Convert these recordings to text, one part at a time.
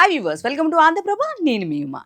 Hi viewers, welcome to Andhraprabha. నేను మీ Uma.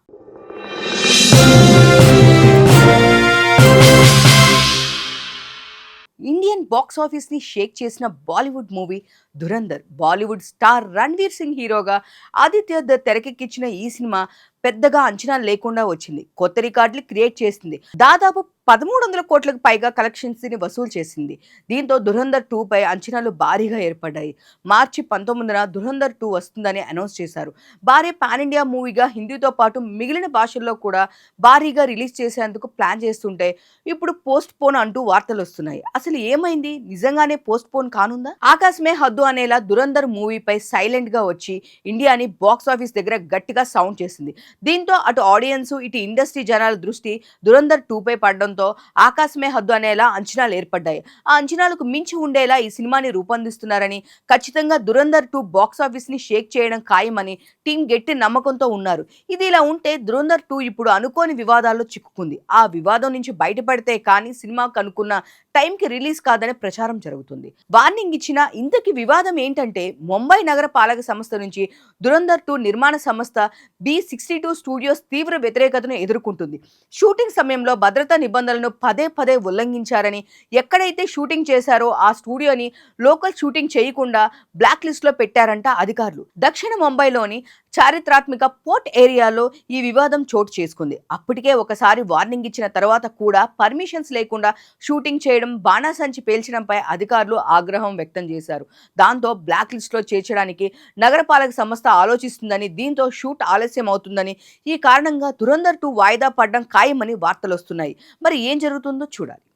Indian box office ని షేక్ చేసిన Bollywood movie Dhurandhar. Bollywood star Ranveer Singh హీరోగా ఆదిత్య దత్ తెరకెక్కించిన ఈ సినిమా పెద్దగా అంచనాలు లేకుండా వచ్చింది. కొత్త రికార్డులు క్రియేట్ చేసింది. దాదాపు 1300 కోట్లకు పైగా కలెక్షన్స్ ని వసూలు చేసింది. దీంతో ధురంధర్ 2 పై అంచనాలు భారీగా ఏర్పడ్డాయి. మార్చి 19న ధురంధర్ 2 వస్తుందని అనౌన్స్ చేశారు. భారీ పాన్ ఇండియా మూవీగా హిందీతో పాటు మిగిలిన భాషల్లో కూడా భారీగా రిలీజ్ చేసేందుకు ప్లాన్ చేస్తుంటే ఇప్పుడు పోస్ట్ పోన్ అంటూ వార్తలు వస్తున్నాయి. అసలు ఏమైంది? నిజంగానే పోస్ట్ పోన్ కానుందా? ఆకాశమే హద్దు అనేలా ధురంధర్ మూవీపై సైలెంట్ గా వచ్చి ఇండియాని బాక్స్ ఆఫీస్ దగ్గర గట్టిగా సౌండ్ చేసింది. దీంతో అటు ఆడియన్స్, ఇటు ఇండస్ట్రీ జనాల దృష్టి ధురంధర్ 2 పై పడడంతో ఆకాశమే హద్దు అనేలా అంచనాలు ఏర్పడ్డాయి. ఆ అంచనాలకు మించి ఉండేలా ఈ సినిమాని రూపొందిస్తున్నారని, ఖచ్చితంగా ధురంధర్ 2 బాక్స్ ఆఫీస్ ని షేక్ చేయడం ఖాయమని టీం గట్టి నమ్మకంతో ఉన్నారు. ఇది ఇలా ఉంటే ధురంధర్ 2 ఇప్పుడు అనుకోని వివాదాల్లో చిక్కుకుంది. ఆ వివాదం నుంచి బయటపడితే కానీ సినిమాకు అనుకున్న టైంకి రిలీజ్ కాదనే ప్రచారం జరుగుతుంది. వార్నింగ్ ఇచ్చిన ఇంతకీ వివాదం ఏంటంటే, ముంబై నగర పాలక సంస్థ నుంచి ధురంధర్ 2 నిర్మాణ సంస్థ B62 స్టూడియోస్ తీవ్ర వ్యతిరేకతను ఎదుర్కొంటుంది. షూటింగ్ సమయంలో భద్రతా నిబంధనలను పదే పదే ఉల్లంఘించారని, ఎక్కడైతే షూటింగ్ చేశారో ఆ స్టూడియోని లోకల్ షూటింగ్ చేయకుండా బ్లాక్ లిస్ట్ లో పెట్టారంట అధికారులు. దక్షిణ ముంబైలోని చారిత్రాత్మక పోర్ట్ ఏరియాలో ఈ వివాదం చోటు చేసుకుంది. అప్పటికే ఒకసారి వార్నింగ్ ఇచ్చిన తర్వాత కూడా పర్మిషన్స్ లేకుండా షూటింగ్ చేయడం, బాణాసంచి పేల్చడంపై అధికారులు ఆగ్రహం వ్యక్తం చేశారు. దాంతో బ్లాక్ లిస్ట్ లో చేర్చడానికి నగరపాలక సంస్థ ఆలోచిస్తుందని, దీంతో షూట్ ఆలస్యం అవుతుందని, ఈ కారణంగా ధురంధర్ 2 వాయిదా పడడం ఖాయమని వార్తలు వస్తున్నాయి. మరి ఏం జరుగుతుందో చూడాలి.